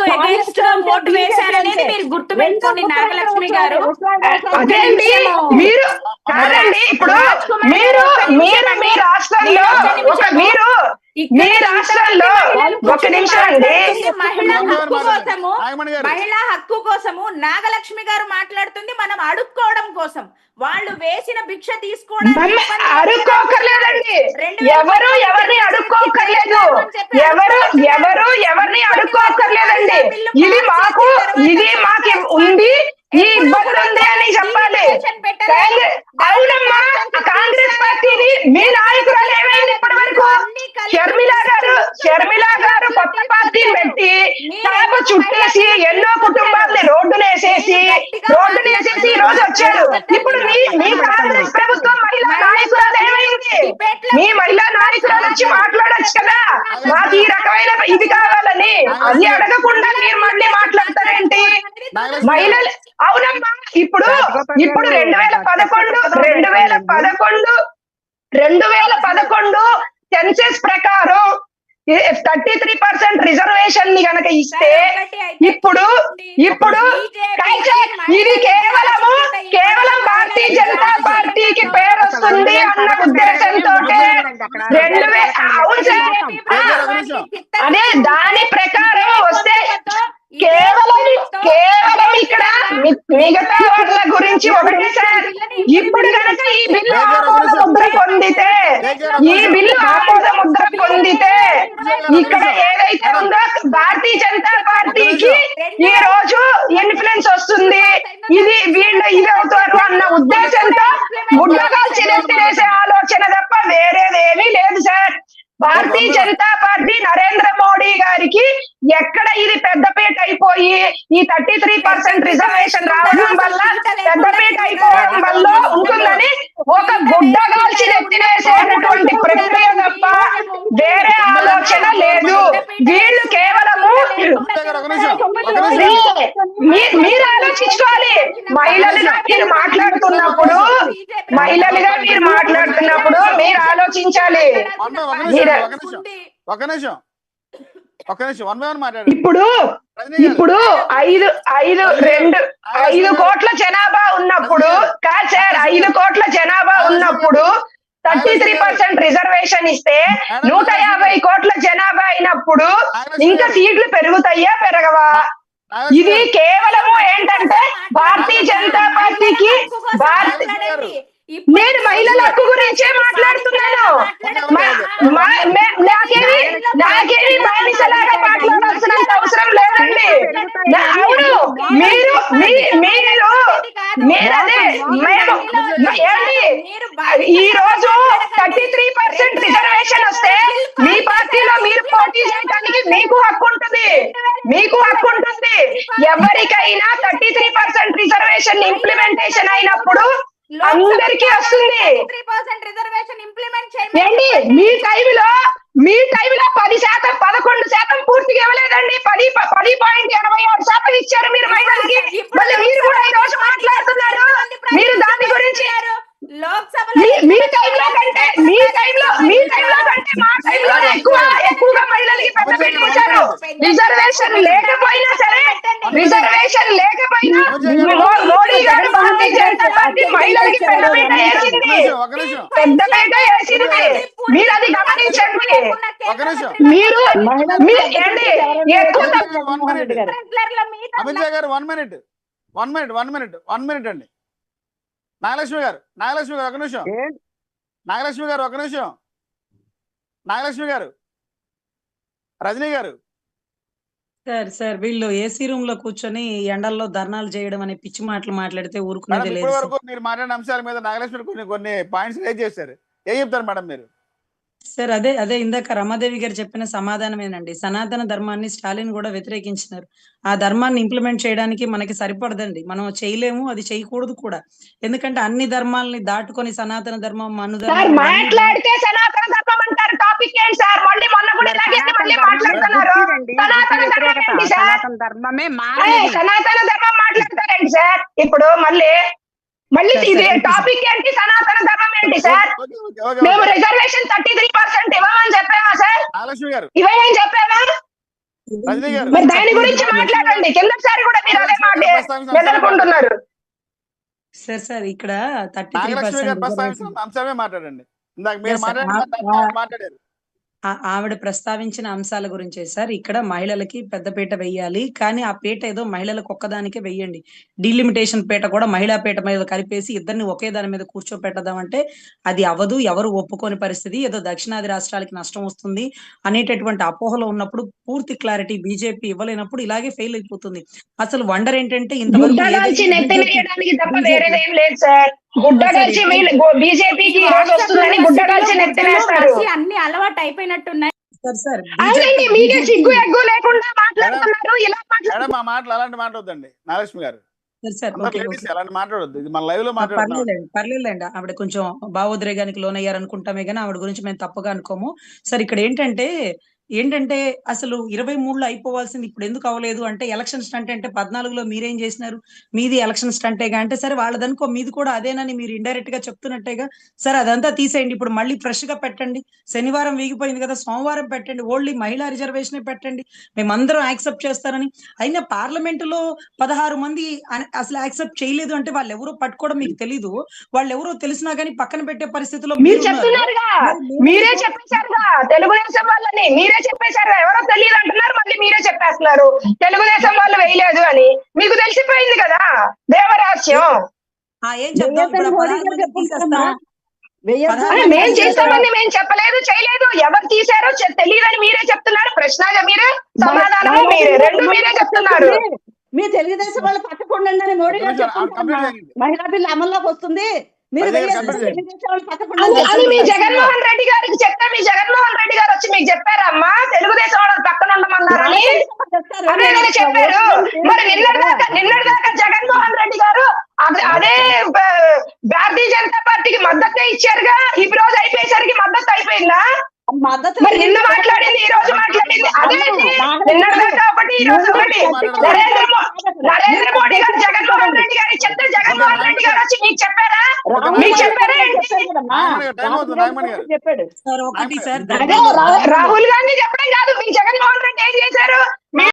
మీకు అగేన్స్ట్ గా ఓటు వేశారనేది మీరు గుర్తు పెట్టుకోండి నాగలక్ష్మి గారు. అదే అండి, మీరు కాదండి, ఇప్పుడు మీరు మీరు మీ రాష్ట్రంలో మీ రాష్ట్రంలో ఒక నిమిషం అండి, మహిళా హక్కు కోసము నాగలక్ష్మి గారు మాట్లాడుతుంది. మనం అడుక్కోవడం కోసం, వాళ్ళు వేసిన భిక్ష తీసుకోవడం అడుక్కోకర్లేదండి, ఎవరు ఎవరిని అడుక్కోకర్లేదు, ఎవరిని అడుక్కోకర్లేదండి. ఇది మాకు ఉంది, ఈ ఇబ్బంది ఉంది అని చెప్పాలి. అవునమ్మా, కాంగ్రెస్ పార్టీని మీ నాయకురాలు ఏమైంది ఇప్పటి వరకు? షర్మిల గారు కొత్త పార్టీని పెట్టి తాప చుట్టేసి ఎన్నో కుటుంబాలని రోడ్డునేసేసి ఈ రోజు వచ్చారు. ఇప్పుడు మీ కాంగ్రెస్ ప్రభుత్వం మహిళా నాయకురాలు ఏమైంది? మీ మహిళా నాయకురాలు వచ్చి మాట్లాడొచ్చు కదా, మాకు ఈ రకమైన ఇది కావాలని. అది అడగకుండా మీరు మళ్ళీ మాట్లాడతారేంటి? మహిళలు అవునమ్మా, ఇప్పుడు 2011 సెన్సెస్ ప్రకారం 33% రిజర్వేషన్ ని గనక ఇస్తే ఇప్పుడు ఇది కేవలం భారతీయ జనతా పార్టీకి పేరు వస్తుంది అన్న ఉద్దేశంతో అవును సార్, అదే దాని ప్రకారం వస్తే కేవలం ఇక్కడ మిగతా వాళ్ళ గురించి ఒకటే సార్. ఇప్పుడు కనుక ఈ బిల్లు ఆమోద ముద్ర పొందితే ఇక్కడ ఏదైతే ఉందో భారతీయ జనతా పార్టీకి ఈ రోజు ఇన్ఫ్లుయెన్స్ వస్తుంది, ఇది అవుతారు అన్న ఉద్దేశంతో గుడ్డగాల్చి నెత్తినేసే ఆలోచన తప్ప వేరేదేమీ లేదు సార్. భారతీయ జనతా పార్టీ నరేంద్ర మోడీ గారికి ఎక్కడ ఇది పెద్దపీట అయిపోయి ఈ 33% రిజర్వేషన్ రావడం వల్ల పెద్దపీట అయిపోవడం వల్ల ఉంటుందని ఒక గుడ్డగాల్చి నెత్తినేసేటటువంటి ప్రక్రియ తప్ప వేరే ఆలోచన లేదు. వీళ్ళు కేవలము మీరు ఆలోచించుకోవాలి. మహిళలుగా మీరు మాట్లాడుతున్నప్పుడు మీరు ఆలోచించాలి. ఇప్పుడు 5 కోట్ల జనాభా ఉన్నప్పుడు కాదు సార్, 5 కోట్ల జనాభా ఉన్నప్పుడు 33% రిజర్వేషన్ ఇస్తే 150 కోట్ల జనాభా అయినప్పుడు ఇంకా సీట్లు పెరుగుతాయా పెరగవా? ఇది కేవలము ఏంటంటే భారతీయ జనతా పార్టీకి నేను మహిళల హక్కు గురించే మాట్లాడుతున్నాను. నాకేమి బానిసలాగా మాట్లాడాల్సినంత అవసరం లేదండి. అవును, ఈ రోజు 33% రిజర్వేషన్ వస్తే మీ పార్టీలో మీరు పోటీ చేయడానికి మీకు హక్కు ఉంటుంది. ఎవరికైనా 33% రిజర్వేషన్ ఇంప్లిమెంటేషన్ అయినప్పుడు అందరికీ వస్తుంది. ఏంటి మీ టైంలో 10%, 11% పూర్తిగా ఇవ్వలేదండి. 10.86% ఇచ్చారు మీరు మహిళలకి. మళ్ళీ మీరు కూడా ఈ రోజు మాట్లాడుతున్నారు. మీరు దాని గురించి మీ టైంలో కంటే మా టైంలో ఎక్కువగా మహిళలకి పెద్దపీట ఇచ్చారు. రిజర్వేషన్ లేకపోయినా మోడీ గారు భారతీయ జనతా పార్టీ మహిళలకి పెద్దపీట వేసింది. మీరు అది గమనించండి. మీరు ఏంటి ఎక్కువ అమిత్ షా గారు 1 మినిట్ అండి. నాగలక్ష్మి గారు ఒక నిమిషం. నాగలక్ష్మి గారు రజనీ గారు సార్ వీళ్ళు ఏసీ రూమ్ లో కూర్చొని ఎండల్లో ధర్నాలు చేయడం అనే పిచ్చి మాటలు మాట్లాడితే ఊరుకునేది లేదు. ఇప్పటి వరకు మీరు మాట్లాడిన అంశాల మీద నాగలక్ష్మి కొన్ని పాయింట్స్ రేజ్ చేశారు. ఏం చెప్తారు మేడం మీరు? సార్ అదే ఇందాక రమాదేవి గారు చెప్పిన సమాధానమేనండి. సనాతన ధర్మాన్ని స్టాలిన్ కూడా వ్యతిరేకించినారు. ఆ ధర్మాన్ని ఇంప్లిమెంట్ చేయడానికి మనకి సరిపడదండి, మనం చేయలేము, అది చేయకూడదు కూడా. ఎందుకంటే అన్ని ధర్మాలని దాటుకొని సనాతన ధర్మం మాట్లాడితే సనాతన ధర్మం అంటారు. టాపిక్ ఏంటి సార్? మళ్ళీ మొన్న కూడా ఇలాగే మళ్ళీ మాట్లాడుతున్నారు. సనాతన ధర్మం మాట్లాడతారండి సార్. ఇప్పుడు మళ్ళీ ఇది టాపిక్ ఏంటి? సనాతన ధర్మం ఏంటి సార్? మేము రిజర్వేషన్ 33% ఇవ్వమని చెప్పామా సార్? ఇవ్వమని చెప్పామా? రజనీ గారు మరి దాని గురించి మాట్లాడండి. కిందసారి కూడా మీరు అదే మాట మెదలుకుంటున్నారు. సార్ ఇక్కడ నాగలక్ష్మి గారు 33% ప్రస్తావించిన అంశమే మాట్లాడండి. ఇందాక మీరు Yes, sir. మాట్లాడారు. ఆవిడ ప్రస్తావించిన అంశాల గురించే సార్. ఇక్కడ మహిళలకి పెద్ద పీట వెయ్యాలి. కానీ ఆ పీట ఏదో మహిళలకు ఒక్కదానికే వెయ్యండి. డీలిమిటేషన్ పీట కూడా మహిళా పీట మీద కలిపేసి ఇద్దరిని ఒకే దాని మీద కూర్చోపెట్టదామంటే అది అవ్వదు. ఎవరు ఒప్పుకోని పరిస్థితి. ఏదో దక్షిణాది రాష్ట్రాలకి నష్టం వస్తుంది అనేటటువంటి అపోహలో ఉన్నప్పుడు పూర్తి క్లారిటీ బీజేపీ ఇవ్వలేనప్పుడు ఇలాగే ఫెయిల్ అయిపోతుంది. అసలు వండర్ ఏంటంటే గుడ్డగాల్చి నెత్తినేయడానికి తప్ప వేరేదేం లేదు సార్. గుడ్డగాల్చి బీజేపీకి ఈ రోజు వస్తుందని గుడ్డగాల్చి నెత్తినేస్తారు. అన్ని అలవాటు అయిపోయినట్టున్నాయి. అవునండి, మీకే సిగ్గు ఎగ్గు లేకుండా మాట్లాడుతున్నారు. ఇలా మేడం ఆ మాటలు అలాంటి మాట్లాడొద్దండి నాగలక్ష్మి గారు. అలాంటి మాట్లాడొద్దు. ఇది మన లైవ్ లో మాట్లాడుతున్నాం. పర్లేదండి. ఆవిడ కొంచెం భావోద్రేగానికి లోనయ్యారు అనుకుంటామే గానీ ఆవిడ గురించి మేము తప్పుగా అనుకోము. సార్ ఇక్కడ ఏంటంటే అసలు 23లో అయిపోవాల్సింది ఇప్పుడు ఎందుకు అవ్వలేదు అంటే ఎలక్షన్ స్టంట్ అంటే 14లో మీరేం చేసినారు, మీది ఎలక్షన్ స్టంటేగా అంటే సరే వాళ్ళదనుకో మీది కూడా అదేనని మీరు ఇండైరెక్ట్ గా చెప్తున్నట్టేగా. సరే అదంతా తీసేయండి. ఇప్పుడు మళ్ళీ ఫ్రెష్ గా పెట్టండి. శనివారం వీగిపోయింది కదా, సోమవారం పెట్టండి. ఓన్లీ మహిళా రిజర్వేషన్ పెట్టండి. మేమందరం యాక్సెప్ట్ చేస్తారని. అయినా పార్లమెంటులో 16 మంది అసలు యాక్సెప్ట్ చేయలేదు అంటే వాళ్ళు ఎవరో పట్టుకోవడం మీకు తెలీదు. వాళ్ళు ఎవరో తెలిసినా గానీ పక్కన పెట్టే పరిస్థితిలో మీరు చెప్తున్నారుగా, మీరే చెప్పేశారుగా తెలుగుదేశం వాళ్ళని, మీరే చెప్పేశారు. ఎవరో తెలియదు అంటున్నారు, మళ్ళీ మీరే చెప్పేస్తున్నారు తెలుగుదేశం వాళ్ళు వేయలేదు అని. మీకు తెలిసిపోయింది కదా దేవరాస్యం. ఏం చెప్తాం మేం చేస్తామని మేము చెప్పలేదు, చేయలేదు. ఎవరు తీశారో తెలియదని మీరే చెప్తున్నారు. ప్రశ్నగా మీరే, సమాధానము మీరే, రెండు మీరే చెప్తున్నారు. మీ తెలుగుదేశం వాళ్ళు పక్కకుండా మోడీ గారు చెప్తున్నారు మహిళా బిల్లు అమల్లోకి వస్తుంది, మీరు అని మీ జగన్మోహన్ రెడ్డి గారికి చెప్తే మీ జగన్మోహన్ రెడ్డి గారు వచ్చి మీకు చెప్పారమ్మా తెలుగుదేశం వాళ్ళకి పక్కన ఉండమన్నారని అదే చెప్పారు. మరి నిన్నటిదాకా జగన్మోహన్ రెడ్డి గారు అదే భారతీయ జనతా పార్టీకి మద్దతు ఇచ్చారుగా. ఈ రోజు అయిపోయేసరికి మద్దతు అయిపోయిందా? మరి నిన్న మాట్లాడింది ఈ రోజు మాట్లాడింది అదే. నిన్నటిదాకా ఒకటి ఈ రోజు ఒకటి. నరేంద్ర మోడీ గారు జగన్మోహన్ రెడ్డి గారికి చెప్తే జగన్మోహన్ రెడ్డి గారు వచ్చి మీకు చెప్పారా? మీకు చెప్పారా? రాహుల్ గాంధీ చెప్పడం కాదు, మీ జగన్మోహన్ రెడ్డి ఏం చేశారు?